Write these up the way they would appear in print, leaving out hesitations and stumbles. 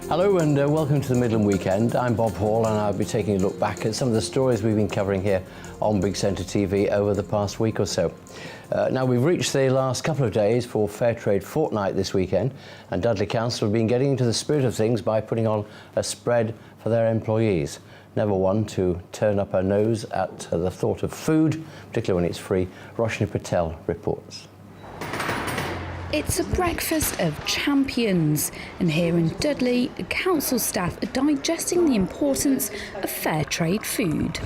Hello and welcome to the Midland Weekend. I'm Bob Hall and I'll be taking a look back at some of the stories we've been covering here on Big Centre TV over the past week or so. Now we've reached the last couple of days for Fair Trade Fortnight this weekend, and Dudley Council have been getting into the spirit of things by putting on a spread for their employees. Never one to turn up her nose at the thought of food, particularly when it's free. Roshni Patel reports. It's a breakfast of champions, and here in Dudley, council staff are digesting the importance of fair trade food.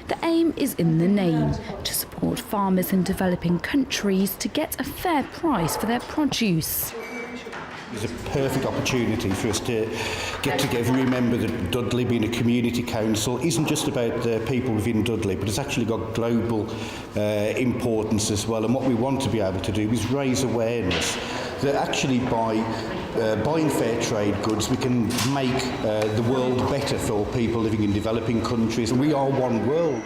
The aim is in the name, to support farmers in developing countries to get a fair price for their produce. It's a perfect opportunity for us to get together and remember that Dudley, being a community council, isn't just about the people within Dudley, but it's actually got global importance as well. And what we want to be able to do is raise awareness that actually by buying fair trade goods, we can make the world better for people living in developing countries. And we are one world.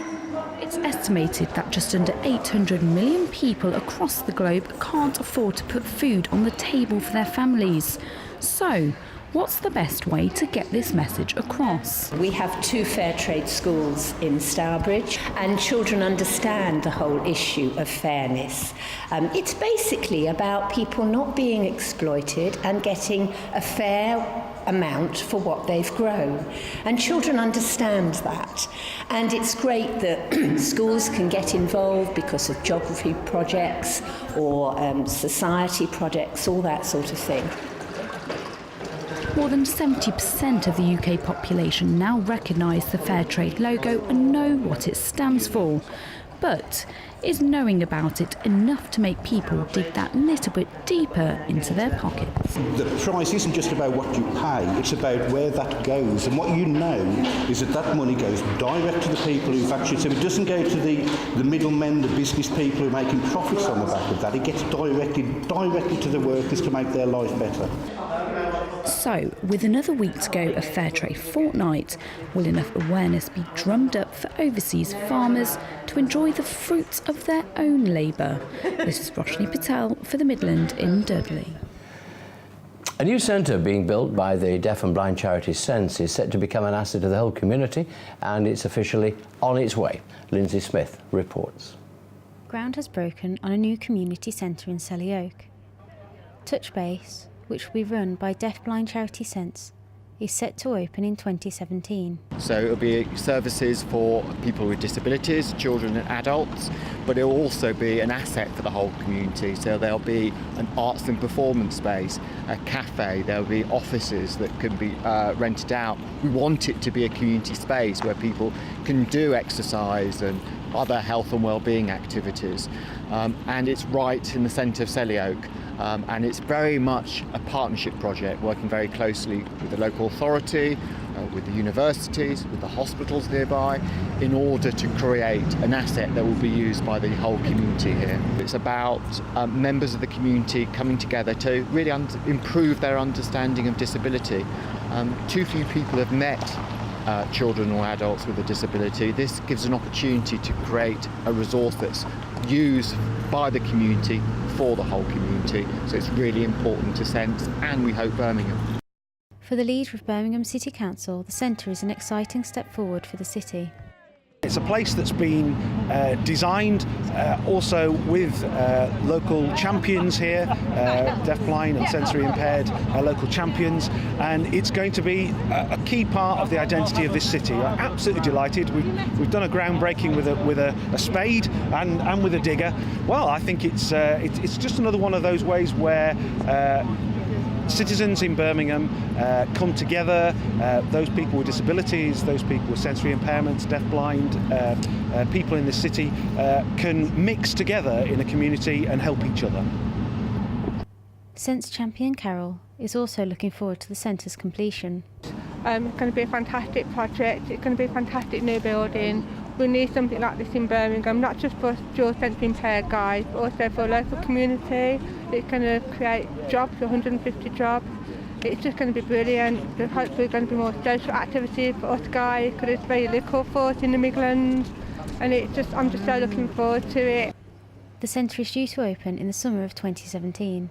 It's estimated that just under 800 million people across the globe can't afford to put food on the table for their families. So, what's the best way to get this message across? We have 2 fair trade schools in Stourbridge, and children understand the whole issue of fairness. It's basically about people not being exploited and getting a fair amount for what they've grown, and children understand that, and it's great that schools can get involved because of geography projects or society projects, all that sort of thing. More than 70% of the UK population now recognise the Fair Trade logo and know what it stands for. But is knowing about it enough to make people dig that little bit deeper into their pockets? The price isn't just about what you pay, it's about where that goes. And what you know is that that money goes direct to the people who've actually, so it doesn't go to the middlemen, the business people who are making profits on the back of that. It gets directly to the workers to make their life better. So, with another week to go of Fair Trade Fortnight, will enough awareness be drummed up for overseas farmers to enjoy the fruits of their own labour? This is Roshni Patel for the Midland in Dudley. A new centre being built by the deaf and blind charity Sense is set to become an asset to the whole community, and it's officially on its way. Lindsay Smith reports. Ground has broken on a new community centre in Selly Oak. Touch Base, which will be run by deaf-blind charity Sense, is set to open in 2017. So it'll be services for people with disabilities, children and adults, but it'll also be an asset for the whole community. So there'll be an arts and performance space, a cafe, there'll be offices that can be rented out. We want it to be a community space where people can do exercise and other health and well-being activities. And it's right in the centre of Selly Oak. And it's very much a partnership project, working very closely with the local authority, with the universities, with the hospitals nearby, in order to create an asset that will be used by the whole community here. It's about members of the community coming together to really improve their understanding of disability. Too few people have met children or adults with a disability. This gives an opportunity to create a resource that's used by the community for the whole community. So it's really important to Sense and we hope Birmingham. For the lead with Birmingham City Council, the centre is an exciting step forward for the city. It's a place that's been designed also with local champions here, deaf-blind and sensory impaired local champions, and it's going to be a key part of the identity of this city. I'm absolutely delighted. We've done a groundbreaking with a spade and with a digger. Well, I think it's just another one of those ways where citizens in Birmingham come together, those people with disabilities, those people with sensory impairments, deaf-blind, people in the city can mix together in a community and help each other. Sense champion Carol is also looking forward to the centre's completion. It's going to be a fantastic project, it's going to be a fantastic new building. We need something like this in Birmingham, not just for dual sensory impaired guys, but also for a local community. It's going to create jobs, 150 jobs. It's just going to be brilliant. There's hopefully going to be more social activities for us guys, because it's very little for us in the Midlands. And I'm just so looking forward to it. The centre is due to open in the summer of 2017.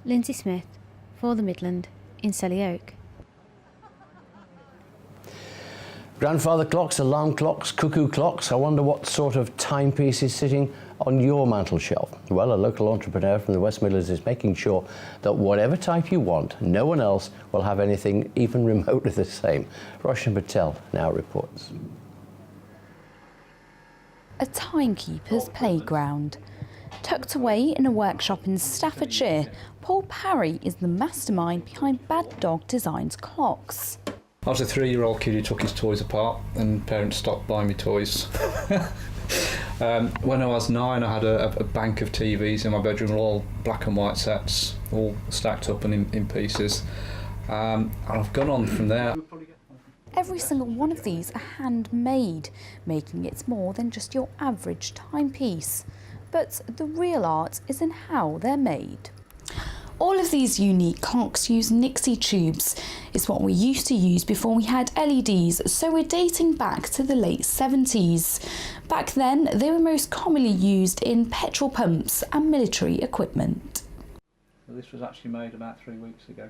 Lindsay Smith for the Midland in Selly Oak. Grandfather clocks, alarm clocks, cuckoo clocks. I wonder what sort of timepiece is sitting on your mantel shelf. Well, a local entrepreneur from the West Midlands is making sure that whatever type you want, no one else will have anything even remotely the same. Roshan Patel now reports. A timekeeper's playground. Tucked away in a workshop in Staffordshire, Paul Parry is the mastermind behind Bad Dog Designs clocks. I was a 3-year-old kid who took his toys apart and parents stopped buying me toys. When I was 9, I had a bank of TVs in my bedroom, all black and white sets, all stacked up and in pieces. And I've gone on from there. Every single one of these are handmade, making it more than just your average timepiece. But the real art is in how they're made. All of these unique clocks use Nixie tubes. It's what we used to use before we had LEDs, so we're dating back to the late 70s. Back then, they were most commonly used in petrol pumps and military equipment. This was actually made about 3 weeks ago.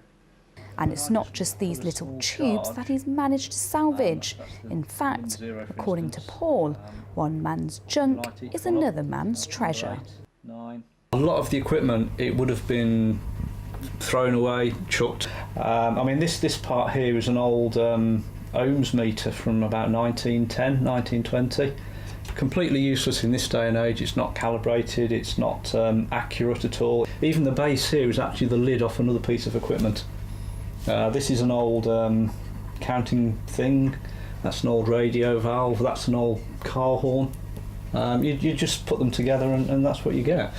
And it's not just these little tubes that he's managed to salvage. In fact, according to Paul, one man's junk is another man's treasure. A lot of the equipment, it would have been thrown away, chucked. I mean, this part here is an old ohms meter from about 1910, 1920. Completely useless in this day and age. It's not calibrated, it's not accurate at all. Even the base here is actually the lid off another piece of equipment. This is an old counting thing. That's an old radio valve. That's an old car horn. You just put them together and that's what you get.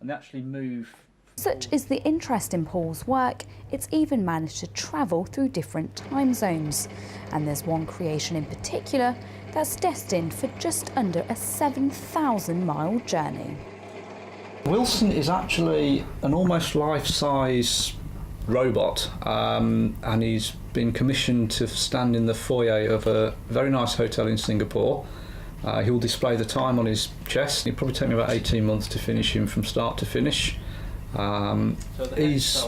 And they actually move. Such is the interest in Paul's work, it's even managed to travel through different time zones. And there's one creation in particular that's destined for just under a 7,000-mile journey. Wilson is actually an almost life-size robot, and he's been commissioned to stand in the foyer of a very nice hotel in Singapore. He'll display the time on his chest. It'll probably take me about 18 months to finish him from start to finish. He's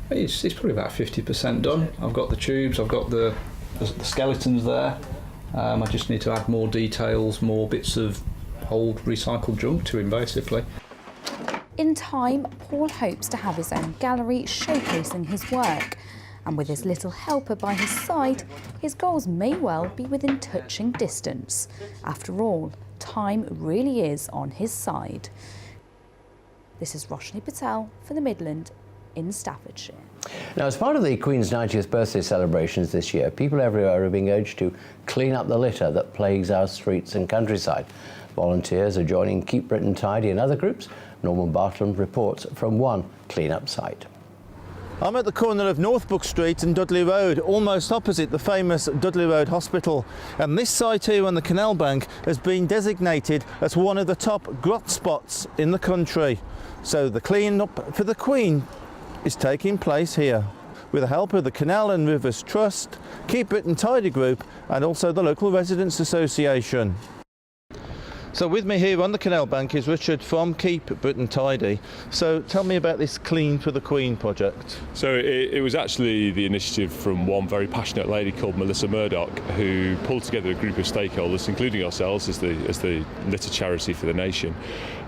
probably about 50% done. I've got the tubes, I've got the skeletons there. I just need to add more details, more bits of old recycled junk to him, basically. In time, Paul hopes to have his own gallery showcasing his work. And with his little helper by his side, his goals may well be within touching distance. After all, time really is on his side. This is Roshni Patel for the Midland in Staffordshire. Now, as part of the Queen's 90th birthday celebrations this year, people everywhere are being urged to clean up the litter that plagues our streets and countryside. Volunteers are joining Keep Britain Tidy and other groups. Norman Bartlam reports from one clean-up site. I'm at the corner of Northbrook Street and Dudley Road, almost opposite the famous Dudley Road Hospital. And this site here on the canal bank has been designated as one of the top grot spots in the country. So the clean-up for the Queen is taking place here, with the help of the Canal and Rivers Trust, Keep Britain Tidy Group and also the local Residents Association. So with me here on the canal bank is Richard from Keep Britain Tidy. So tell me about this Clean for the Queen project. So it was actually the initiative from one very passionate lady called Melissa Murdoch, who pulled together a group of stakeholders, including ourselves as the litter charity for the nation.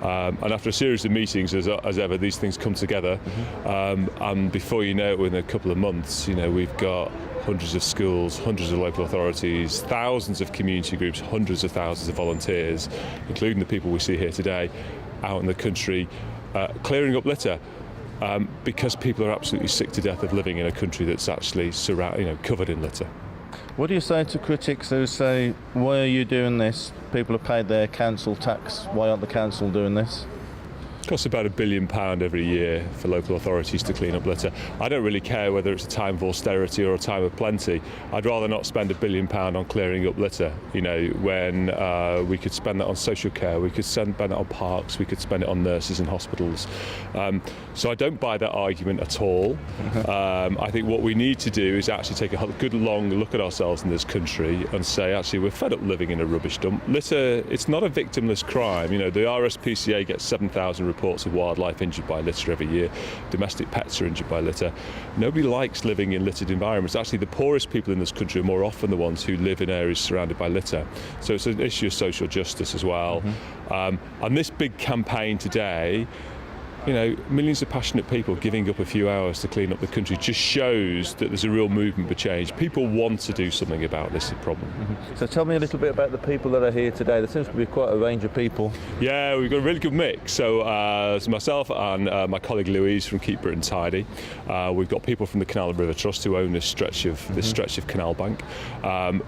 And after a series of meetings, as ever, these things come together. And before you know it, within a couple of months, we've got hundreds of schools, hundreds of local authorities, thousands of community groups, hundreds of thousands of volunteers, including the people we see here today, out in the country, clearing up litter, because people are absolutely sick to death of living in a country that's actually covered in litter. What do you say to critics who say, why are you doing this? People have paid their council tax, why aren't the council doing this? It costs about £1 billion every year for local authorities to clean up litter. I don't really care whether it's a time of austerity or a time of plenty. I'd rather not spend £1 billion on clearing up litter, when we could spend that on social care, we could spend that on parks, we could spend it on nurses in hospitals. So I don't buy that argument at all. I think what we need to do is actually take a good long look at ourselves in this country and say, actually, we're fed up living in a rubbish dump. Litter, it's not a victimless crime. The RSPCA gets 7,000 reports reports of wildlife injured by litter every year. Domestic pets are injured by litter. Nobody likes living in littered environments. Actually, the poorest people in this country are more often the ones who live in areas surrounded by litter. So it's an issue of social justice as well. And this big campaign today, you know, millions of passionate people giving up a few hours to clean up the country just shows that there's a real movement for change. People want to do something about this problem. So tell me a little bit about the people that are here today. There seems to be quite a range of people. Yeah, we've got a really good mix. So it's myself and my colleague Louise from Keep Britain Tidy. We've got people from the Canal and River Trust who own this stretch of canal bank.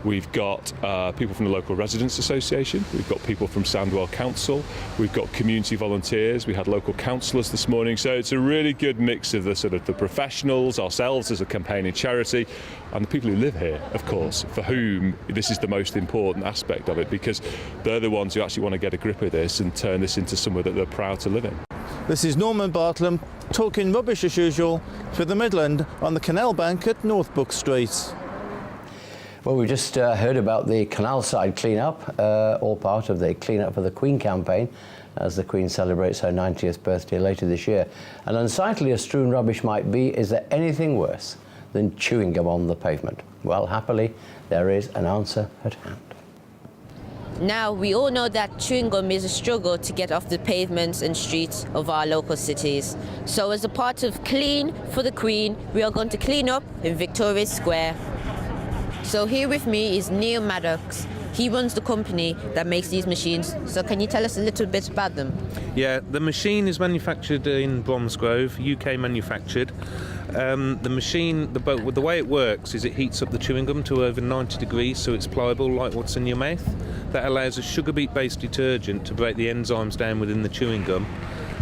We've got people from the local residents association. We've got people from Sandwell Council. We've got community volunteers. We had local councillors this morning, so it's a really good mix of the sort of the professionals, ourselves as a campaigning charity, and the people who live here, of course, for whom this is the most important aspect of it, because they're the ones who actually want to get a grip of this and turn this into somewhere that they're proud to live in. This is Norman Bartlam talking rubbish as usual for the Midland on the canal bank at North Book Street. Well, we just heard about the canal side clean-up, all part of the Clean Up for the Queen campaign, as the Queen celebrates her 90th birthday later this year. And unsightly as strewn rubbish might be, is there anything worse than chewing gum on the pavement? Well, happily, there is an answer at hand. Now, we all know that chewing gum is a struggle to get off the pavements and streets of our local cities. So as a part of Clean for the Queen, we are going to clean up in Victoria Square. So here with me is Neil Maddox. He runs the company that makes these machines. So can you tell us a little bit about them? Yeah, the machine is manufactured in Bromsgrove, UK manufactured. The machine, the way it works is it heats up the chewing gum to over 90 degrees so it's pliable like what's in your mouth. That allows a sugar beet-based detergent to break the enzymes down within the chewing gum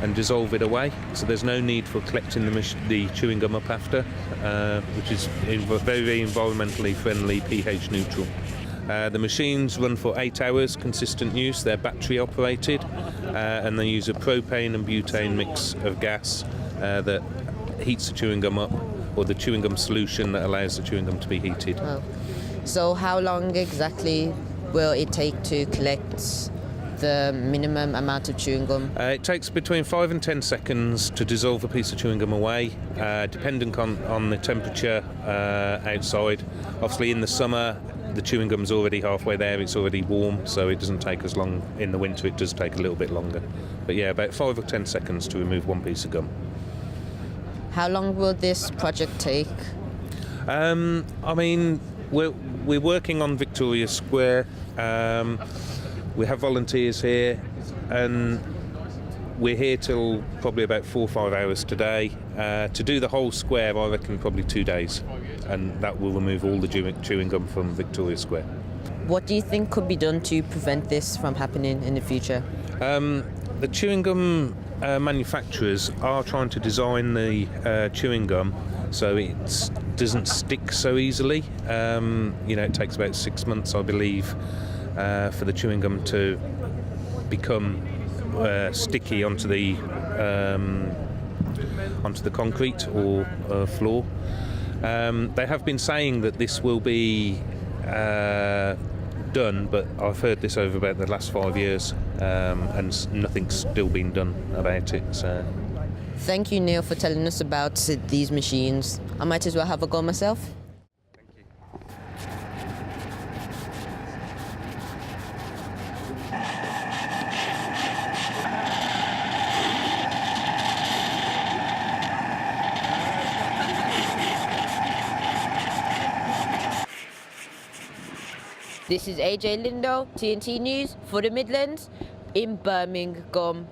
and dissolve it away. So there's no need for collecting the chewing gum up after, which is very, very environmentally friendly, pH neutral. The machines run for 8 hours, consistent use. They're battery operated, and they use a propane and butane mix of gas that heats the chewing gum up, or the chewing gum solution that allows the chewing gum to be heated. Oh. So how long exactly will it take to collect the minimum amount of chewing gum? It takes between 5 and 10 seconds to dissolve a piece of chewing gum away, depending on the temperature outside. Obviously in the summer, the chewing gum's already halfway there, it's already warm, so it doesn't take as long. In the winter it does take a little bit longer. But yeah, about 5 or 10 seconds to remove one piece of gum. How long will this project take? I mean, we're working on Victoria Square. We have volunteers here, and we're here till probably about 4 or 5 hours today. To do the whole square, I reckon probably 2 days, and that will remove all the chewing gum from Victoria Square. What do you think could be done to prevent this from happening in the future? The chewing gum manufacturers are trying to design the chewing gum so it doesn't stick so easily. It takes about 6 months, I believe, for the chewing gum to become sticky onto the concrete or floor. They have been saying that this will be done, but I've heard this over about the last 5 years, and nothing's still been done about it. So. Thank you, Neil, for telling us about these machines. I might as well have a go myself. This is AJ Lindo, TNT News for the Midlands in Birmingham.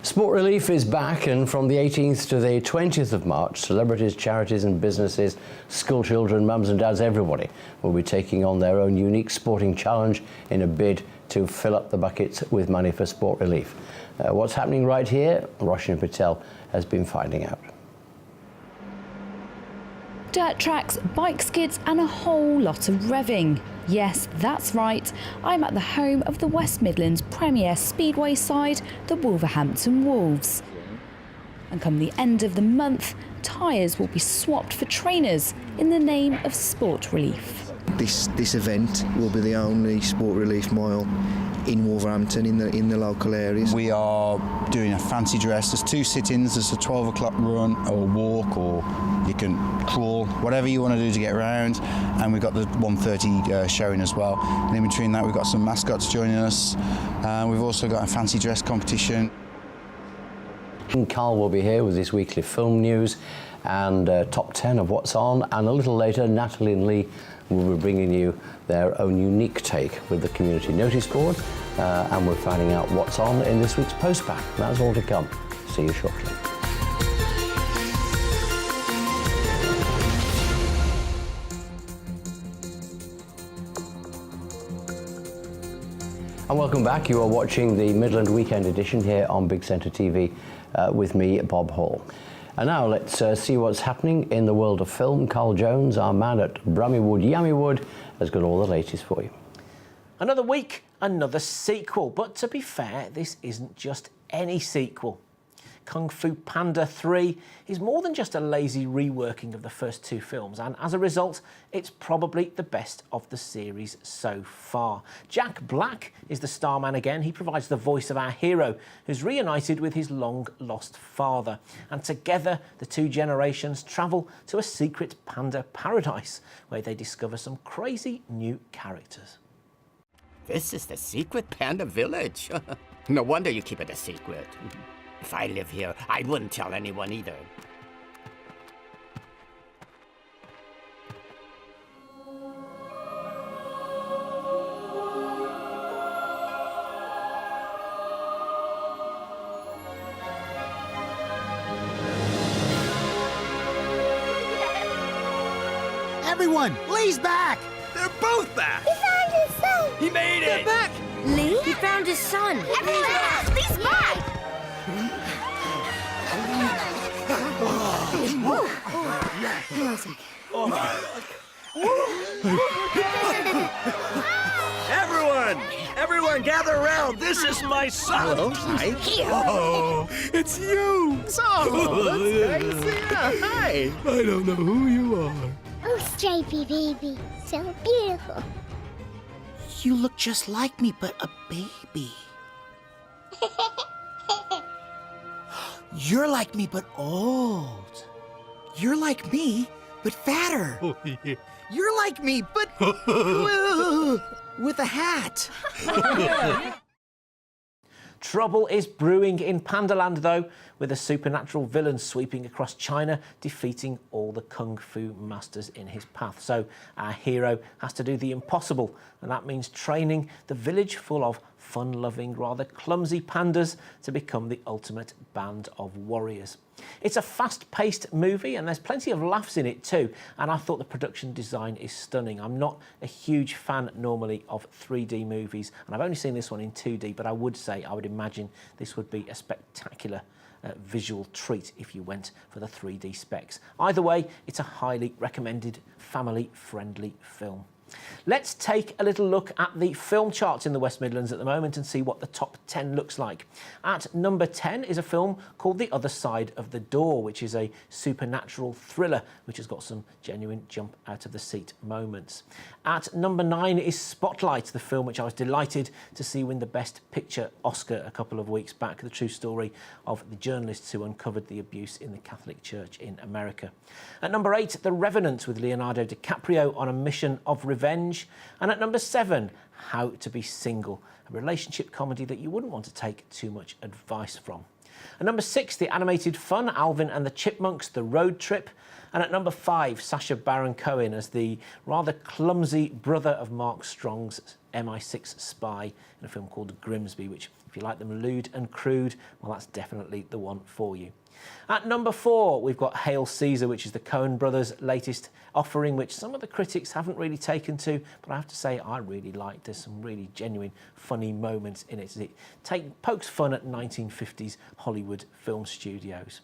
Sport Relief is back, and from the 18th to the 20th of March, celebrities, charities and businesses, school children, mums and dads, everybody will be taking on their own unique sporting challenge in a bid to fill up the buckets with money for Sport Relief. What's happening right here? Roshan Patel has been finding out. Dirt tracks, bike skids and a whole lot of revving. Yes, that's right. I'm at the home of the West Midlands Premier Speedway side, the Wolverhampton Wolves. And come the end of the month, tyres will be swapped for trainers in the name of Sport Relief. This event will be the only Sport Relief mile in Wolverhampton, in the local areas. We are doing a fancy dress. There's 2 sit-ins. There's a 12 o'clock run or walk, or you can crawl, whatever you want to do to get around. And we've got the 1:30 showing as well. And in between that, we've got some mascots joining us. We've also got a fancy dress competition. Carl will be here with his weekly film news and top 10 of what's on, and a little later Natalie and Lee will be bringing you their own unique take with the community notice board, and we're finding out what's on in this week's postpack. That's all to come. See you shortly. And welcome back. You are watching the Midland Weekend edition here on Big Centre TV with me, Bob Hall. And now let's see what's happening in the world of film. Carl Jones, our man at Brummywood Yammywood, has got all the latest for you. Another week, another sequel. But to be fair, this isn't just any sequel. Kung Fu Panda 3 is more than just a lazy reworking of the first 2 films, and as a result, it's probably the best of the series so far. Jack Black is the starman again. He provides the voice of our hero, who's reunited with his long-lost father. And together, the 2 generations travel to a secret panda paradise, where they discover some crazy new characters. This is the secret panda village. No wonder you keep it a secret. If I live here, I wouldn't tell anyone either. Everyone, Lee's back! They're both back! He found his son! He made it! They're back! Lee? He found his son! Everyone's back! Lee's back! Hang on a sec. Everyone, gather around. This is my son. Hello, hi. Oh, it's you. Oh, that's nice. Yeah, hi. I don't know who you are. Oh, Stripey baby. So beautiful. You look just like me, but a baby. You're like me, but old. You're like me, but fatter. Oh, yeah. You're like me, but with a hat. Trouble is brewing in Pandaland, though, with a supernatural villain sweeping across China, defeating all the kung fu masters in his path. So our hero has to do the impossible, and that means training the village full of fun-loving, rather clumsy pandas to become the ultimate band of warriors. It's a fast-paced movie, and there's plenty of laughs in it too, and I thought the production design is stunning. I'm not a huge fan normally of 3D movies, and I've only seen this one in 2D, but I would say, I would imagine this would be a spectacular visual treat if you went for the 3D specs. Either way, it's a highly recommended, family-friendly film. Let's take a little look at the film charts in the West Midlands at the moment and see what the top 10 looks like. At number 10 is a film called The Other Side of the Door, which is a supernatural thriller which has got some genuine jump out of the seat moments. At number 9 is Spotlight, the film which I was delighted to see win the Best Picture Oscar a couple of weeks back, the true story of the journalists who uncovered the abuse in the Catholic Church in America. At number 8, The Revenant, with Leonardo DiCaprio on a mission of revenge. And at number 7, How to Be Single, a relationship comedy that you wouldn't want to take too much advice from. At number 6, the animated fun Alvin and the Chipmunks, The Road Trip. And at number 5, Sacha Baron Cohen as the rather clumsy brother of Mark Strong's MI6 spy in a film called Grimsby, which, if you like them lewd and crude, well, that's definitely the one for you. At number 4, we've got Hail Caesar, which is the Coen brothers' latest offering, which some of the critics haven't really taken to, but I have to say I really liked. There's some really genuine, funny moments in it. It pokes fun at 1950s Hollywood film studios.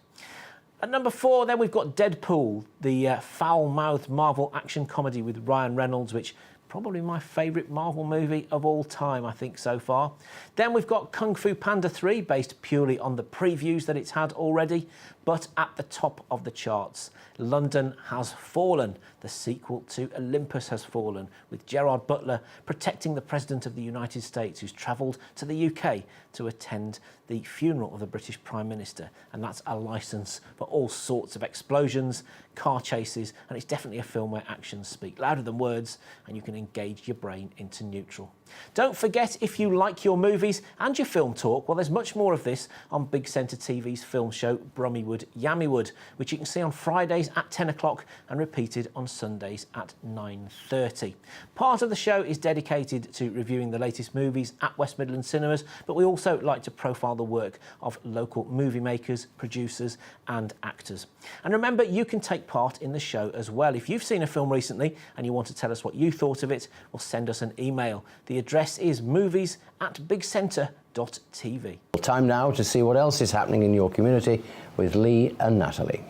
At number 4, then we've got Deadpool, the foul-mouthed Marvel action comedy with Ryan Reynolds, which Probably my favourite Marvel movie of all time, I think, so far. Then we've got Kung Fu Panda 3, based purely on the previews that it's had already, but at the top of the charts. London Has Fallen, the sequel to Olympus Has Fallen, with Gerard Butler protecting the President of the United States, who's travelled to the UK to attend the funeral of the British Prime Minister. And that's a licence for all sorts of explosions, car chases, and it's definitely a film where actions speak louder than words and you can engage your brain into neutral. Don't forget, if you like your movies and your film talk, well, there's much more of this on Big Centre TV's film show Brummywood Yammywood, which you can see on Fridays at 10 o'clock and repeated on Sundays at 9:30. Part of the show is dedicated to reviewing the latest movies at West Midland cinemas, but we also like to profile the work of local movie makers, producers and actors. And remember, you can take part in the show as well. If you've seen a film recently and you want to tell us what you thought of it, well, send us an email. The address is movies@bigcentre.tv. Time now to see what else is happening in your community with Lee and Natalie.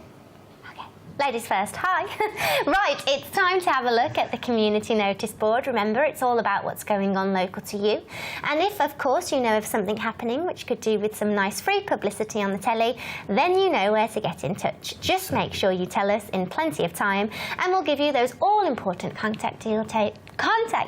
Ladies first, hi. Right, it's time to have a look at the community notice board. Remember, it's all about what's going on local to you. And if, of course, you know of something happening which could do with some nice free publicity on the telly, then you know where to get in touch. Just make sure you tell us in plenty of time and we'll give you those all-important contact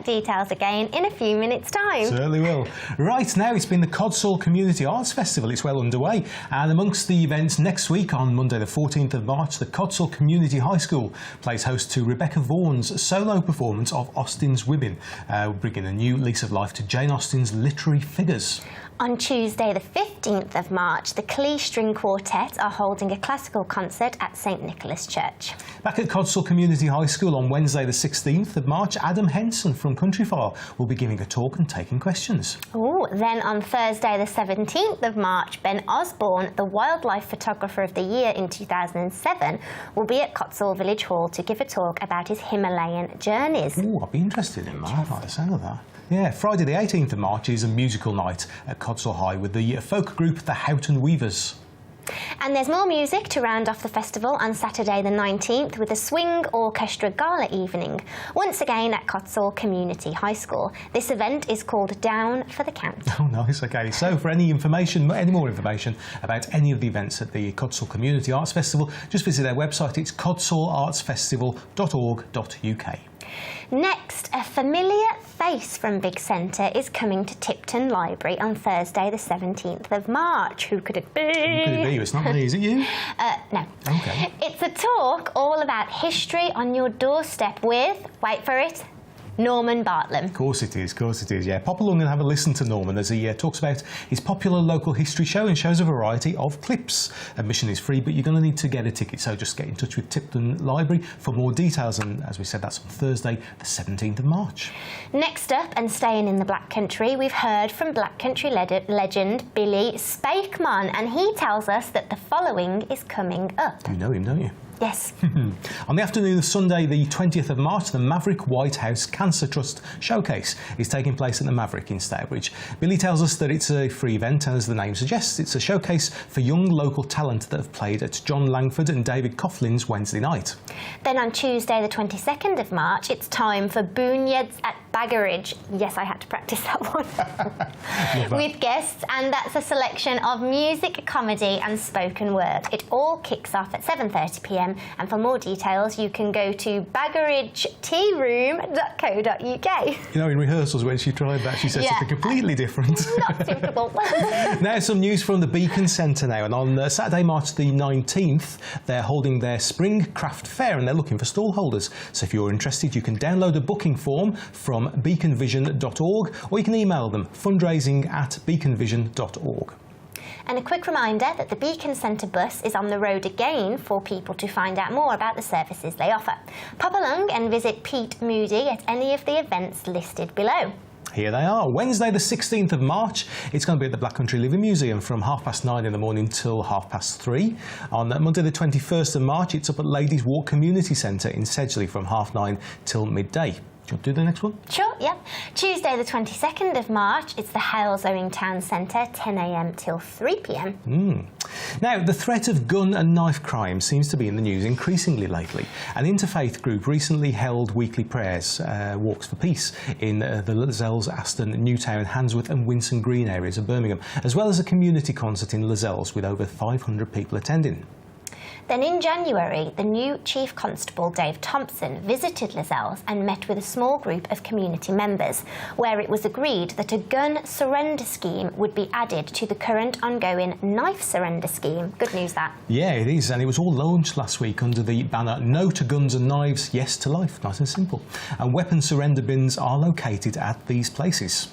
details again in a few minutes' time. Certainly will. Right, now it's been the Codsall Community Arts Festival. It's well underway. And amongst the events next week, on Monday the 14th of March, the Codsall Community High School plays host to Rebecca Vaughan's solo performance of Austen's Women, bringing a new lease of life to Jane Austen's literary figures. On Tuesday the 15th of March, the Clee String Quartet are holding a classical concert at St Nicholas Church. Back at Codsall Community High School on Wednesday the 16th of March, Adam Henson from Countryfile will be giving a talk and taking questions. Ooh, then on Thursday the 17th of March, Ben Osborne, the Wildlife Photographer of the Year in 2007, will be at Codsall Village Hall to give a talk about his Himalayan journeys. Ooh, I'd be interested in that. I like the sound of that. Yeah, Friday the 18th of March is a musical night at Codsall High with the folk group The Houghton Weavers. And there's more music to round off the festival on Saturday the 19th with a swing orchestra gala evening, once again at Codsall Community High School. This event is called Down for the Count. Oh, nice, OK. So for any more information about any of the events at the Codsall Community Arts Festival, just visit their website. It's codsallartsfestival.org.uk. Next, a familiar face from Big Centre is coming to Tipton Library on Thursday the 17th of March. Who could it be? Who could it be? It's not me, is it you? No. OK. It's a talk all about history on your doorstep with, wait for it, Norman Bartlam. Of course it is, yeah. Pop along and have a listen to Norman as he talks about his popular local history show and shows a variety of clips. Admission is free, but you're going to need to get a ticket, so just get in touch with Tipton Library for more details, and as we said, that's on Thursday the 17th of March. Next up, and staying in the Black Country, we've heard from Black Country legend Billy Spakeman, and he tells us that the following is coming up. You know him, don't you? Yes. On the afternoon of Sunday, the 20th of March, the Maverick White House Cancer Trust Showcase is taking place at the Maverick in Stourbridge. Billy tells us that it's a free event, and as the name suggests, it's a showcase for young local talent that have played at John Langford and David Coughlin's Wednesday night. Then on Tuesday, the 22nd of March, it's time for Boonyards at Baggeridge. Yes, I had to practice that one. With guests, and that's a selection of music, comedy and spoken word. It all kicks off at 7:30 p.m. and for more details you can go to baggeridgetearoom.co.uk. You know, in rehearsals when she tried that, she said something completely different. Not suitable. Now some news from the Beacon Centre now, and on Saturday, March the 19th, they're holding their Spring Craft Fair and they're looking for stall holders. So if you're interested, you can download a booking form from beaconvision.org or you can email them fundraising@beaconvision.org. And a quick reminder that the Beacon Centre bus is on the road again for people to find out more about the services they offer. Pop along and visit Pete Moody at any of the events listed below. Here they are. Wednesday the 16th of March, it's going to be at the Black Country Living Museum from 9:30 in the morning till 3:30. On Monday the 21st of March, it's up at Ladies Walk Community Centre in Sedgley from 9:30 till midday. Do you want to do the next one? Sure, yeah. Tuesday the 22nd of March, it's the Hales Owing Town Centre, 10 a.m. till 3 p.m. Now, the threat of gun and knife crime seems to be in the news increasingly lately. An interfaith group recently held weekly prayers, walks for peace, in the Lascelles, Aston, Newtown, Handsworth and Winson Green areas of Birmingham, as well as a community concert in Lascelles with over 500 people attending. Then in January, the new Chief Constable Dave Thompson visited Lascelles and met with a small group of community members, where it was agreed that a gun surrender scheme would be added to the current ongoing knife surrender scheme. Good news, that. Yeah, it is, and it was all launched last week under the banner No to Guns and Knives, Yes to Life. Nice and simple. And weapon surrender bins are located at these places.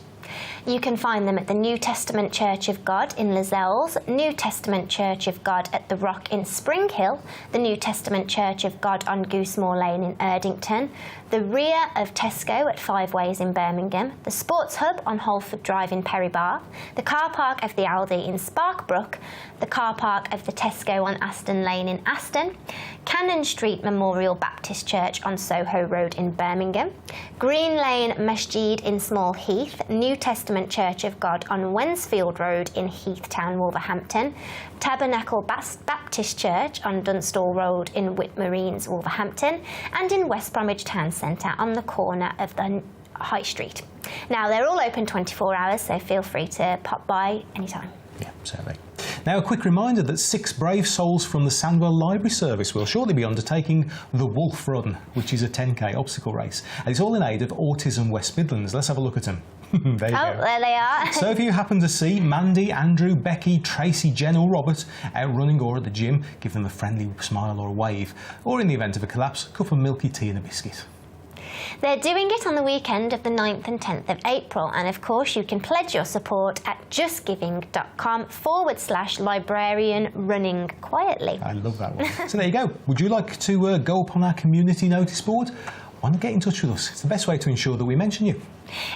You can find them at the New Testament Church of God in Lascelles, New Testament Church of God at the Rock in Spring Hill, the New Testament Church of God on Goosemore Lane in Erdington, the rear of Tesco at Five Ways in Birmingham, the Sports Hub on Holford Drive in Perry Barr, the car park of the Aldi in Sparkbrook, the car park of the Tesco on Aston Lane in Aston, Cannon Street Memorial Baptist Church on Soho Road in Birmingham, Green Lane Masjid in Small Heath, New Testament Church of God on Wensfield Road in Heathtown, Wolverhampton, Tabernacle Baptist Church on Dunstall Road in Whitmarines, Wolverhampton, and in West Bromwich Town Centre on the corner of the High Street. Now, they're all open 24 hours, so feel free to pop by anytime. Yeah, certainly. Now, a quick reminder that 6 brave souls from the Sandwell Library Service will shortly be undertaking the Wolf Run, which is a 10k obstacle race. And it's all in aid of Autism West Midlands. Let's have a look at them. There you go. There they are. So if you happen to see Mandy, Andrew, Becky, Tracy, Jen or Robert out running or at the gym, give them a friendly smile or a wave. Or in the event of a collapse, a cup of milky tea and a biscuit. They're doing it on the weekend of the 9th and 10th of April, and of course you can pledge your support at justgiving.com/librarian running quietly. I love that one. So there you go. Would you like to go up on our community notice board? Why not get in touch with us? It's the best way to ensure that we mention you.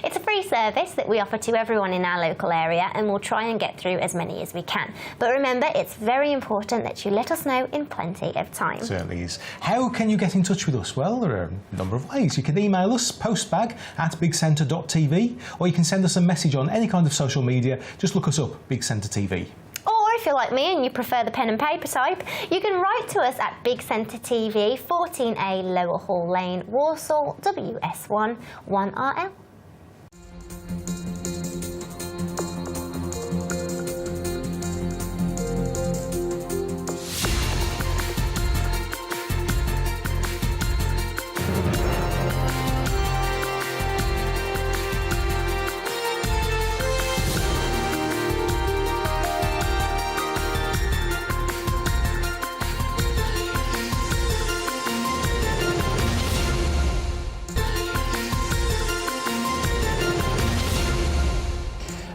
It's a free service that we offer to everyone in our local area, and we'll try and get through as many as we can. But remember, it's very important that you let us know in plenty of time. It certainly is. How can you get in touch with us? Well, there are a number of ways. You can email us, postbag@bigcentre.tv, or you can send us a message on any kind of social media. Just look us up, Big Centre TV. Or if you're like me and you prefer the pen and paper type, you can write to us at Big Centre TV, 14A Lower Hall Lane, Walsall, WS1 1RL.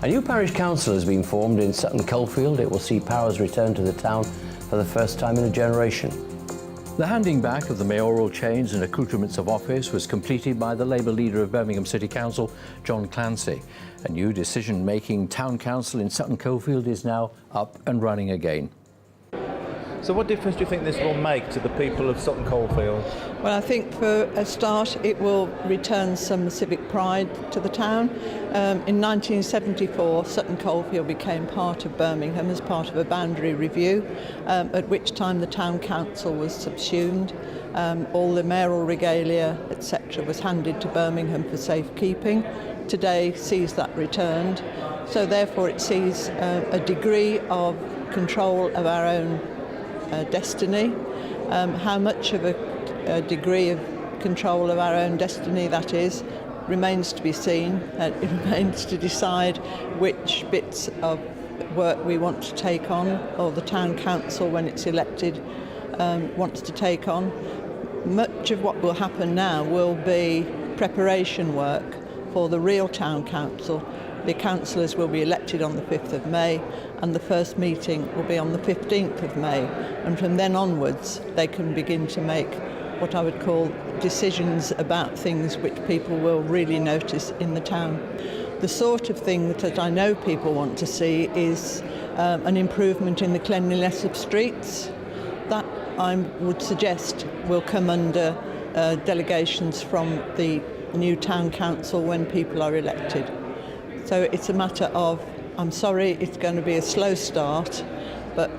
A new parish council has been formed in Sutton Coldfield. It will see powers returned to the town for the first time in a generation. The handing back of the mayoral chains and accoutrements of office was completed by the Labour leader of Birmingham City Council, John Clancy. A new decision-making town council in Sutton Coldfield is now up and running again. So what difference do you think this will make to the people of Sutton Coldfield? Well, I think for a start it will return some civic pride to the town. In 1974, Sutton Coldfield became part of Birmingham as part of a boundary review, at which time the town council was subsumed. All the mayoral regalia, etc. was handed to Birmingham for safekeeping. Today sees that returned. So therefore it sees a degree of control of our own destiny. How much of a degree of control of our own destiny that is remains to be seen. It remains to decide which bits of work we want to take on, or the town council, when it's elected, wants to take on. Much of what will happen now will be preparation work for the real town council. The councillors will be elected on the 5th of May, and the first meeting will be on the 15th of May. And from then onwards, they can begin to make what I would call decisions about things which people will really notice in the town. The sort of thing that I know people want to see is an improvement in the cleanliness of streets. That, I would suggest, will come under delegations from the the new town council when people are elected. So it's a matter of, I'm sorry, it's going to be a slow start, but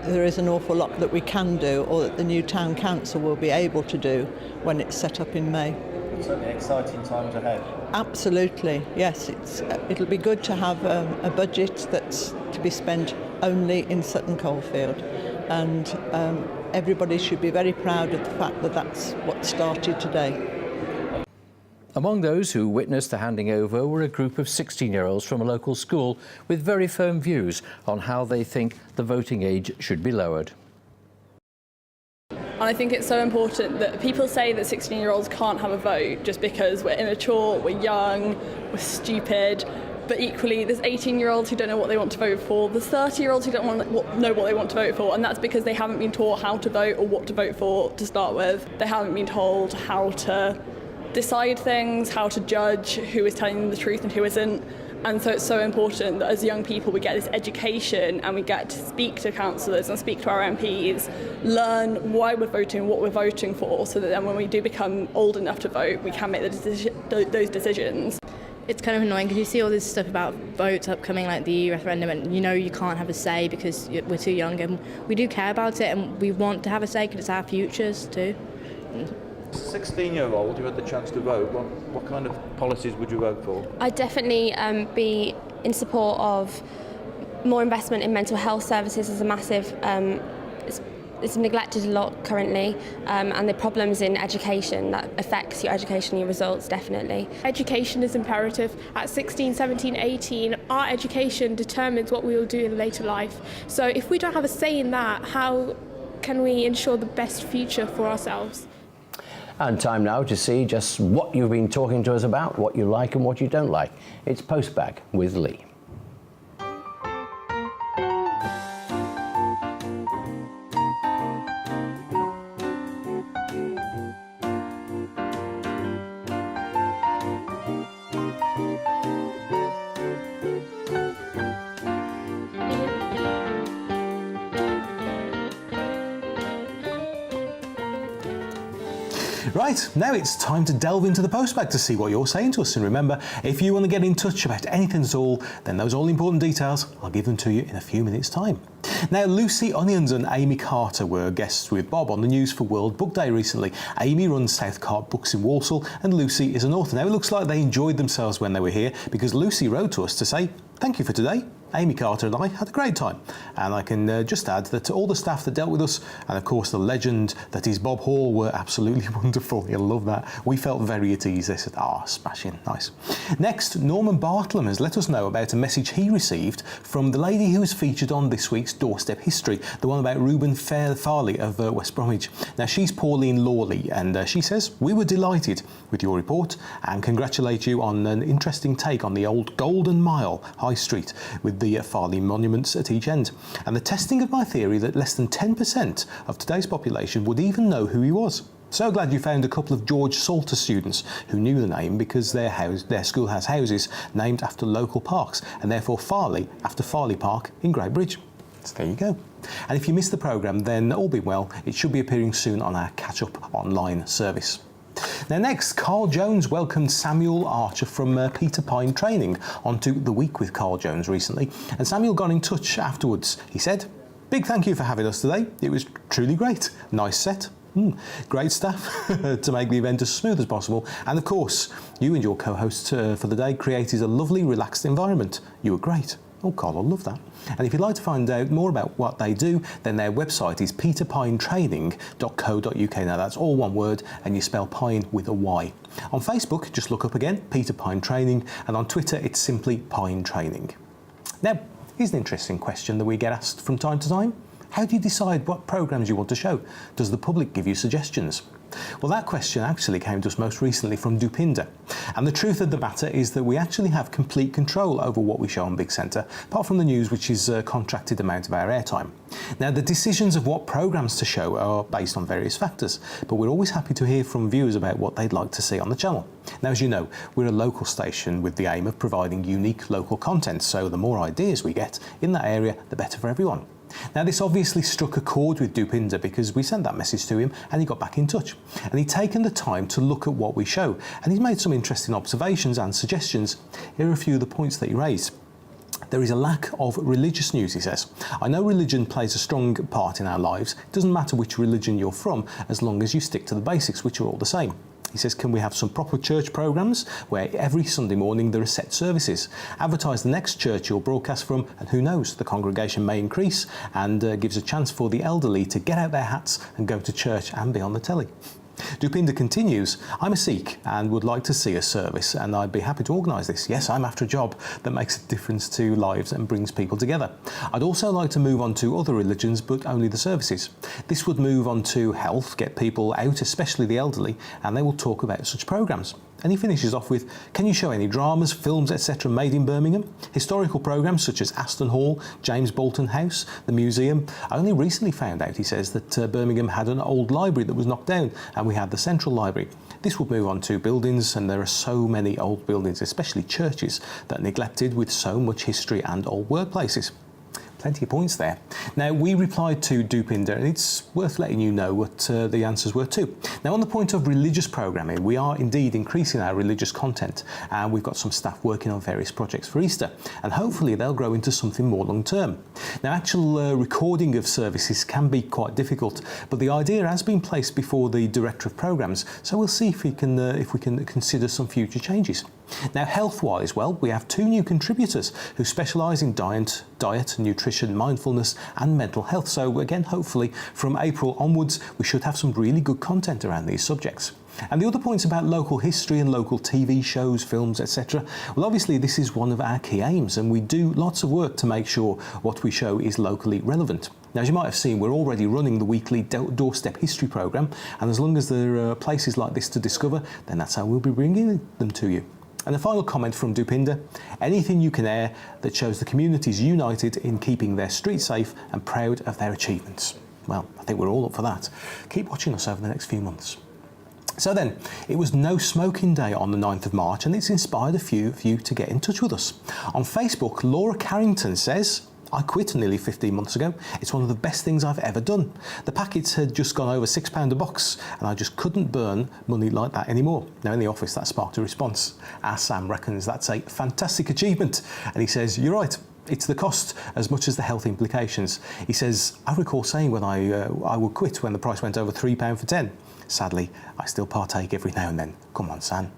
there is an awful lot that we can do, or that the new town council will be able to do when it's set up in May. Certainly exciting times ahead. Absolutely, yes. It'll be good to have a budget that's to be spent only in Sutton Coldfield, and everybody should be very proud of the fact that that's what started today. Among those who witnessed the handing over were a group of 16-year-olds from a local school with very firm views on how they think the voting age should be lowered. And I think it's so important that people say that 16-year-olds can't have a vote just because we're immature, we're young, we're stupid. But equally, there's 18-year-olds who don't know what they want to vote for. There's 30-year-olds who don't know what they want to vote for, and that's because they haven't been taught how to vote or what to vote for to start with. They haven't been told how to decide things, how to judge who is telling them the truth and who isn't. And so it's so important that as young people we get this education and we get to speak to councillors and speak to our MPs, learn why we're voting, what we're voting for, so that then when we do become old enough to vote, we can make those decisions. It's kind of annoying because you see all this stuff about votes upcoming, like the EU referendum, and you know you can't have a say because we're too young, and we do care about it and we want to have a say because it's our futures too. 16-year-old, you had the chance to vote. What kind of policies would you vote for? I'd definitely be in support of more investment in mental health services as a massive, it's neglected a lot currently, and the problems in education that affects your education and your results, definitely. Education is imperative. At 16, 17, 18, our education determines what we will do in later life. So if we don't have a say in that, how can we ensure the best future for ourselves? And time now to see just what you've been talking to us about, what you like and what you don't like. It's Postbag with Lee. Right, now it's time to delve into the postbag to see what you're saying to us. And remember, if you want to get in touch about anything at all, then those all-important details, I'll give them to you in a few minutes' time. Now, Lucy Onions and Amy Carter were guests with Bob on the news for World Book Day recently. Amy runs Southcart Books in Walsall, and Lucy is an author. Now, it looks like they enjoyed themselves when they were here, because Lucy wrote to us to say, "Thank you for today. Amy Carter and I had a great time." And I can just add that all the staff that dealt with us, and of course the legend that is Bob Hall, were absolutely wonderful. You'll love that. We felt very at ease. They said, smashing, nice. Next, Norman Bartlam has let us know about a message he received from the lady who was featured on this week's Doorstep History, the one about Reuben Farley of West Bromwich. Now, she's Pauline Lawley, and she says, "We were delighted with your report and congratulate you on an interesting take on the old Golden Mile High Street with the Farley monuments at each end, and the testing of my theory that less than 10% of today's population would even know who he was. So glad you found a couple of George Salter students who knew the name, because their school has houses named after local parks, and therefore Farley after Farley Park in Great Bridge." So there you go. And if you missed the programme, then all being well, it should be appearing soon on our catch-up online service. Now next, Carl Jones welcomed Samuel Archer from Peter Pine Training onto The Week with Carl Jones recently, and Samuel got in touch afterwards. He said, "Big thank you for having us today. It was truly great. Nice set. Great staff to make the event as smooth as possible. And of course, you and your co-host for the day created a lovely, relaxed environment. You were great." Oh, Carl, I love that. And if you'd like to find out more about what they do, then their website is peterpinetraining.co.uk. Now, that's all one word, and you spell pine with a Y. On Facebook, just look up again, Peter Pine Training, and on Twitter, it's simply Pine Training. Now, here's an interesting question that we get asked from time to time. How do you decide what programmes you want to show? Does the public give you suggestions? Well, that question actually came to us most recently from Dupinder. And the truth of the matter is that we actually have complete control over what we show on Big Centre, apart from the news, which is a contracted amount of our airtime. Now, the decisions of what programmes to show are based on various factors, but we're always happy to hear from viewers about what they'd like to see on the channel. Now, as you know, we're a local station with the aim of providing unique local content, so the more ideas we get in that area, the better for everyone. Now, this obviously struck a chord with Dupinder because we sent that message to him and he got back in touch. And he'd taken the time to look at what we show, and he's made some interesting observations and suggestions. Here are a few of the points that he raised. There is a lack of religious news, he says. I know religion plays a strong part in our lives. It doesn't matter which religion you're from, as long as you stick to the basics, which are all the same. He says, can we have some proper church programmes where every Sunday morning there are set services? Advertise the next church you'll broadcast from, and who knows, the congregation may increase and gives a chance for the elderly to get out their hats and go to church and be on the telly. Dupinder continues, I'm a Sikh and would like to see a service, and I'd be happy to organise this. Yes, I'm after a job that makes a difference to lives and brings people together. I'd also like to move on to other religions, but only the services. This would move on to health, get people out, especially the elderly, and they will talk about such programmes. And he finishes off with, can you show any dramas, films, etc. made in Birmingham? Historical programmes such as Aston Hall, James Bolton House, the museum. I only recently found out, he says, that Birmingham had an old library that was knocked down, and we had the Central Library. This would move on to buildings, and there are so many old buildings, especially churches, that are neglected with so much history and old workplaces. Plenty of points there. Now, we replied to Dupinder, and it's worth letting you know what the answers were too. Now, on the point of religious programming, we are indeed increasing our religious content, and we've got some staff working on various projects for Easter, and hopefully they'll grow into something more long term. Now, actual recording of services can be quite difficult, but the idea has been placed before the Director of Programmes, so we'll see if we can consider some future changes. Now, health-wise, well, we have 2 new contributors who specialise in diet, nutrition, mindfulness and mental health. So again, hopefully from April onwards, we should have some really good content around these subjects. And the other points about local history and local TV shows, films, etc. Well, obviously this is one of our key aims, and we do lots of work to make sure what we show is locally relevant. Now, as you might have seen, we're already running the weekly Doorstep History programme, and as long as there are places like this to discover, then that's how we'll be bringing them to you. And a final comment from Dupinder, anything you can air that shows the community's united in keeping their streets safe and proud of their achievements. Well, I think we're all up for that. Keep watching us over the next few months. So then, it was No Smoking Day on the 9th of March, and it's inspired a few of you to get in touch with us. On Facebook, Laura Carrington says, I quit nearly 15 months ago. It's one of the best things I've ever done. The packets had just gone over £6 a box, and I just couldn't burn money like that anymore. Now, in the office, that sparked a response. Our Sam reckons that's a fantastic achievement, and he says, you're right. It's the cost as much as the health implications. He says, I recall saying when I would quit when the price went over £3 for 10. Sadly, I still partake every now and then. Come on, Sam.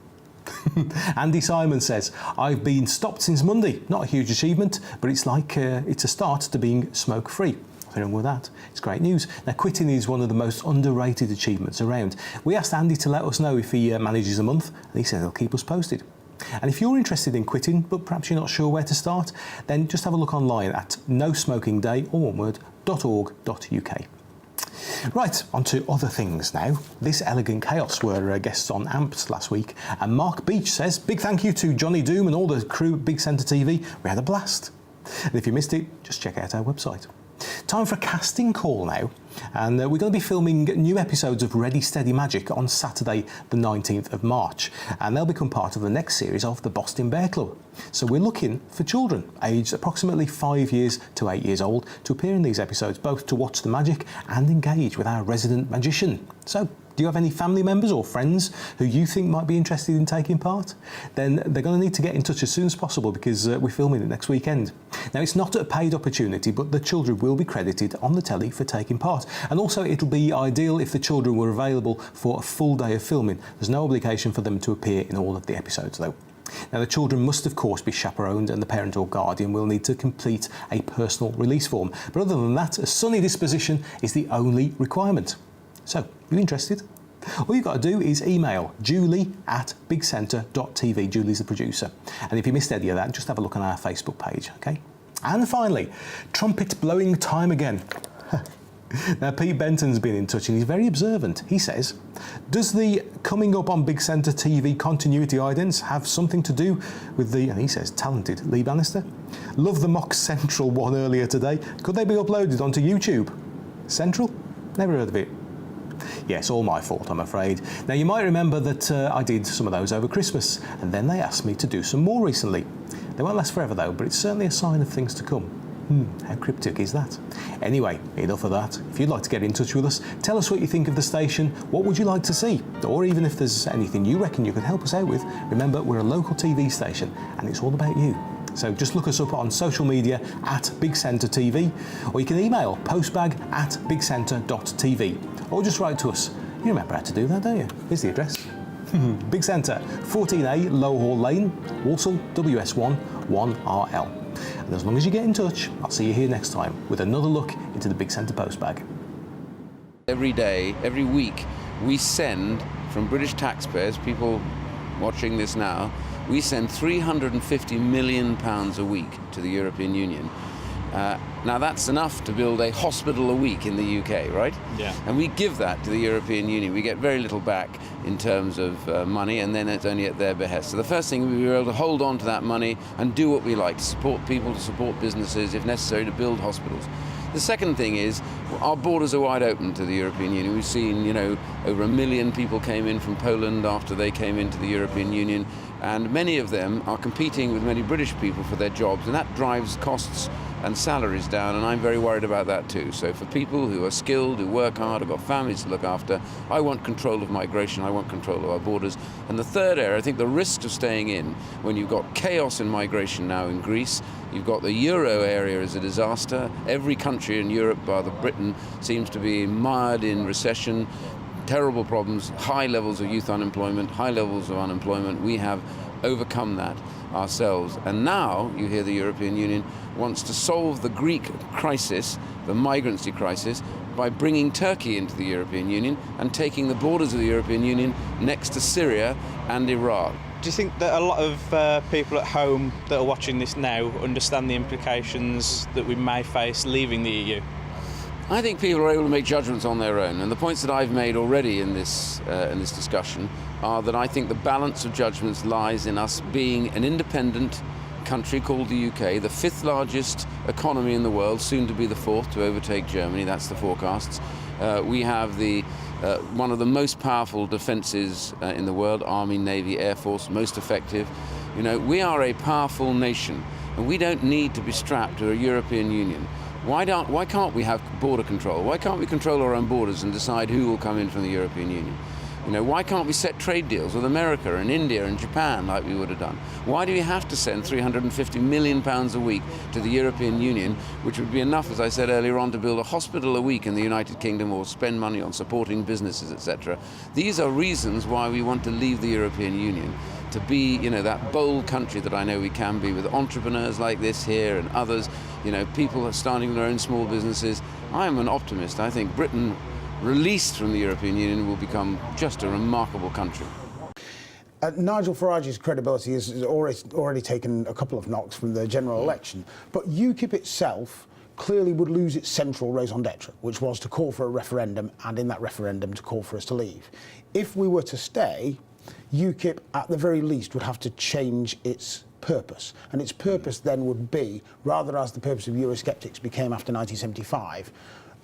Andy Simon says, I've been stopped since Monday. Not a huge achievement, but it's like it's a start to being smoke-free. Nothing wrong with that. It's great news. Now, quitting is one of the most underrated achievements around. We asked Andy to let us know if he manages a month, and he said he'll keep us posted. And if you're interested in quitting, but perhaps you're not sure where to start, then just have a look online at nosmokingday, all one word, .org.uk. Right, on to other things now. This Elegant Chaos were guests on Amps last week, and Mark Beach says, big thank you to Johnny Doom and all the crew at Big Centre TV. We had a blast. And if you missed it, just check out our website. Time for a casting call now, and we're going to be filming new episodes of Ready Steady Magic on Saturday the 19th of March, and they'll become part of the next series of the Boston Bear Club. So we're looking for children aged approximately 5 years to 8 years old to appear in these episodes, both to watch the magic and engage with our resident magician. So do you have any family members or friends who you think might be interested in taking part? Then they're going to need to get in touch as soon as possible, because we're filming it next weekend. Now, it's not a paid opportunity, but the children will be credited on the telly for taking part. And also, it'll be ideal if the children were available for a full day of filming. There's no obligation for them to appear in all of the episodes, though. Now, the children must, of course, be chaperoned, and the parent or guardian will need to complete a personal release form. But other than that, a sunny disposition is the only requirement. So, you interested? All you've got to do is email julie@bigcentre.tv. Julie's the producer. And if you missed any of that, just have a look on our Facebook page, okay? And finally, trumpet blowing time again. Now, Pete Benton's been in touch and he's very observant. He says, does the coming up on Big Centre TV continuity idents have something to do with the, and he says, talented Lee Bannister? Love the mock Central one earlier today. Could they be uploaded onto YouTube? Central? Never heard of it. Yes, all my fault, I'm afraid. Now, you might remember that I did some of those over Christmas, and then they asked me to do some more recently. They won't last forever, though, but it's certainly a sign of things to come. How cryptic is that? Anyway, enough of that. If you'd like to get in touch with us, tell us what you think of the station, what would you like to see? Or even if there's anything you reckon you could help us out with, remember we're a local TV station and it's all about you. So just look us up on social media at Big Centre TV, or you can email postbag@bigcentre.tv, or just write to us. You remember how to do that, don't you? Here's the address. Big Centre, 14A Low Hall Lane, Walsall, WS1 1RL. And as long as you get in touch, I'll see you here next time with another look into the Big Centre postbag. Every day, every week, we send from British taxpayers, people watching this now, we send £350 million a week to the European Union. Now that's enough to build a hospital a week in the UK, right? Yeah. And we give that to the European Union. We get very little back in terms of money, and then it's only at their behest. So the first thing, we were able to hold on to that money and do what we like, to support people, to support businesses, if necessary, to build hospitals. The second thing is, our borders are wide open to the European Union. We've seen, over 1 million people came in from Poland after they came into the European Union, and many of them are competing with many British people for their jobs, and that drives costs and salaries down, and I'm very worried about that too. So for people who are skilled, who work hard, who've got families to look after, I want control of migration, I want control of our borders. And the third area, I think the risk of staying in, when you've got chaos in migration now in Greece, you've got the euro area as a disaster, every country in Europe, bar the Britain, seems to be mired in recession, terrible problems, high levels of youth unemployment, high levels of unemployment. We have overcome that ourselves. And now you hear the European Union wants to solve the Greek crisis, the migrancy crisis, by bringing Turkey into the European Union and taking the borders of the European Union next to Syria and Iraq. Do you think that a lot of people at home that are watching this now understand the implications that we may face leaving the EU? I think people are able to make judgments on their own, and the points that I've made already in this discussion are that I think the balance of judgments lies in us being an independent country called the UK, the 5th largest economy in the world, soon to be the 4th, to overtake Germany. That's the forecasts. We have one of the most powerful defences in the world, Army, Navy, Air Force, most effective. We are a powerful nation, and we don't need to be strapped to a European Union. Why can't we have border control? Why can't we control our own borders and decide who will come in from the European Union? Why can't we set trade deals with America and India and Japan like we would have done? Why do we have to send £350 million a week to the European Union, which would be enough, as I said earlier on, to build a hospital a week in the United Kingdom or spend money on supporting businesses, etc.? These are reasons why we want to leave the European Union, to be, that bold country that I know we can be, with entrepreneurs like this here and others, people are starting their own small businesses. I am an optimist. I think Britain, released from the European Union, will become just a remarkable country. Nigel Farage's credibility has already taken a couple of knocks from the general election, but UKIP itself clearly would lose its central raison d'etre, which was to call for a referendum, and in that referendum to call for us to leave. If we were to stay, UKIP at the very least would have to change its purpose, and its purpose then would be, rather as the purpose of Eurosceptics became after 1975,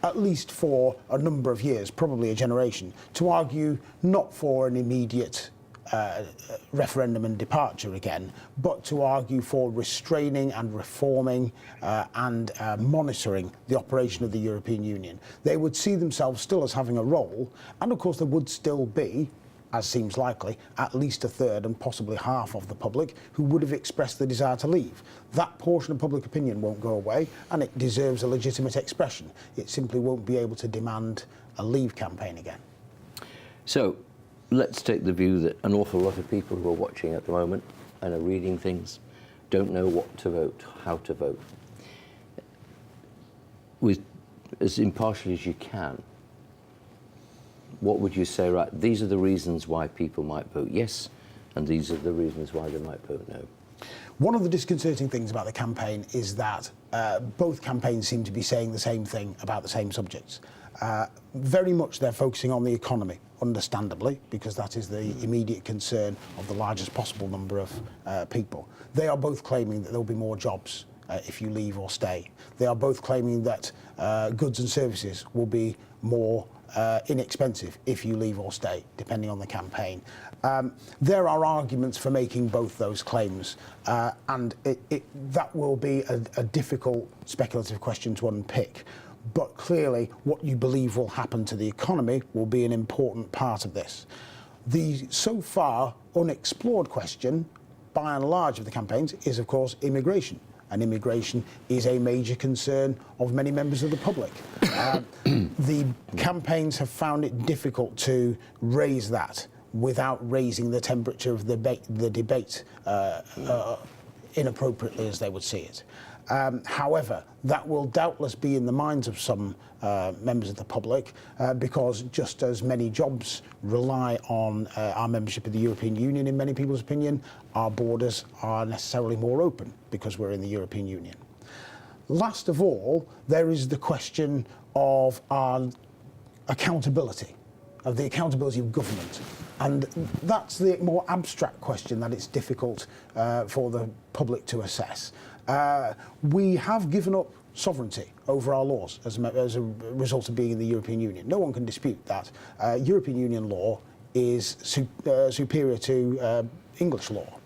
at least for a number of years, probably a generation, to argue not for an immediate referendum and departure again, but to argue for restraining and reforming and monitoring the operation of the European Union. They would see themselves still as having a role, and of course there would still be, as seems likely, at least a third and possibly half of the public who would have expressed the desire to leave. That portion of public opinion won't go away, and it deserves a legitimate expression. It simply won't be able to demand a leave campaign again. So let's take the view that an awful lot of people who are watching at the moment and are reading things don't know what to vote, how to vote. With as impartially as you can, what would you say, right, these are the reasons why people might vote yes, and these are the reasons why they might vote no? One of the disconcerting things about the campaign is that both campaigns seem to be saying the same thing about the same subjects. Very much they're focusing on the economy, understandably, because that is the immediate concern of the largest possible number of people. They are both claiming that there will be more jobs if you leave or stay. They are both claiming that goods and services will be more inexpensive if you leave or stay, depending on the campaign. There are arguments for making both those claims, and that will be a difficult speculative question to unpick. But clearly, what you believe will happen to the economy will be an important part of this. The so far unexplored question, by and large of the campaigns, is of course immigration. And immigration is a major concern of many members of the public. The campaigns have found it difficult to raise that without raising the temperature of the debate inappropriately, as they would see it. However, that will doubtless be in the minds of some members of the public because just as many jobs rely on our membership of the European Union, in many people's opinion, our borders are necessarily more open because we're in the European Union. Last of all, there is the question of our accountability, of the accountability of government. And that's the more abstract question that it's difficult for the public to assess. We have given up sovereignty over our laws as a result of being in the European Union. No one can dispute that. European Union law is superior to English law.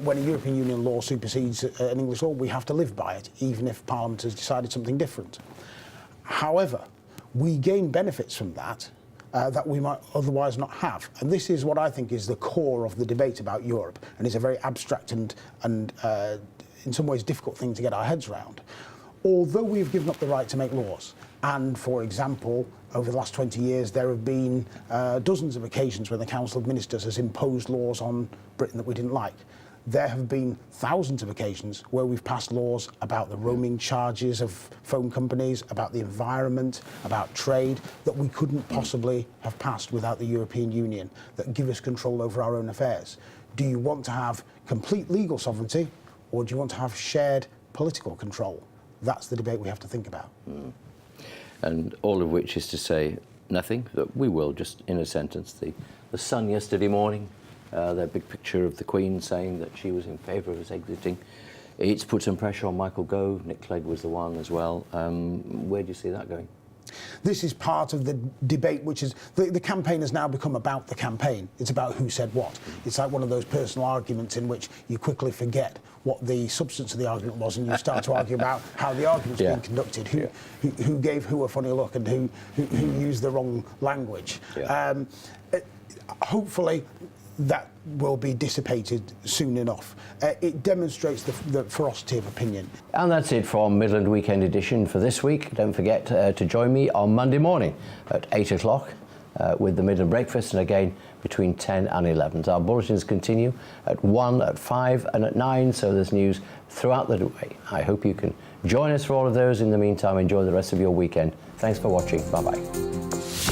When a European Union law supersedes an English law, we have to live by it, even if Parliament has decided something different. However, we gain benefits from that that we might otherwise not have. And this is what I think is the core of the debate about Europe, and it's a very abstract and in some ways difficult thing to get our heads around. Although we've given up the right to make laws, and for example, over the last 20 years there have been dozens of occasions when the Council of Ministers has imposed laws on Britain that we didn't like. There have been thousands of occasions where we've passed laws about the roaming charges of phone companies, about the environment, about trade, that we couldn't possibly have passed without the European Union, that give us control over our own affairs. Do you want to have complete legal sovereignty, or do you want to have shared political control? That's the debate we have to think about. And all of which is to say nothing, that we will, just in a sentence, the Sun yesterday morning, their big picture of the Queen saying that she was in favour of us exiting. It's put some pressure on Michael Gove. Nick Clegg was the one as well. Where do you see that going? This is part of the debate, which is the campaign has now become about the campaign. It's about who said what. It's like one of those personal arguments in which you quickly forget what the substance of the argument was, and you start to argue about how the argument's being conducted, who gave who a funny look, and who used the wrong language. Hopefully, that will be dissipated soon enough. It demonstrates the ferocity of opinion. And that's it from Midland Weekend Edition for this week. Don't forget to join me on Monday morning at 8 o'clock with the Midland Breakfast, and again between 10 and 11. Our bulletins continue at 1, at 5 and at 9, so there's news throughout the day. I hope you can join us for all of those. In the meantime, enjoy the rest of your weekend. Thanks for watching. Bye-bye.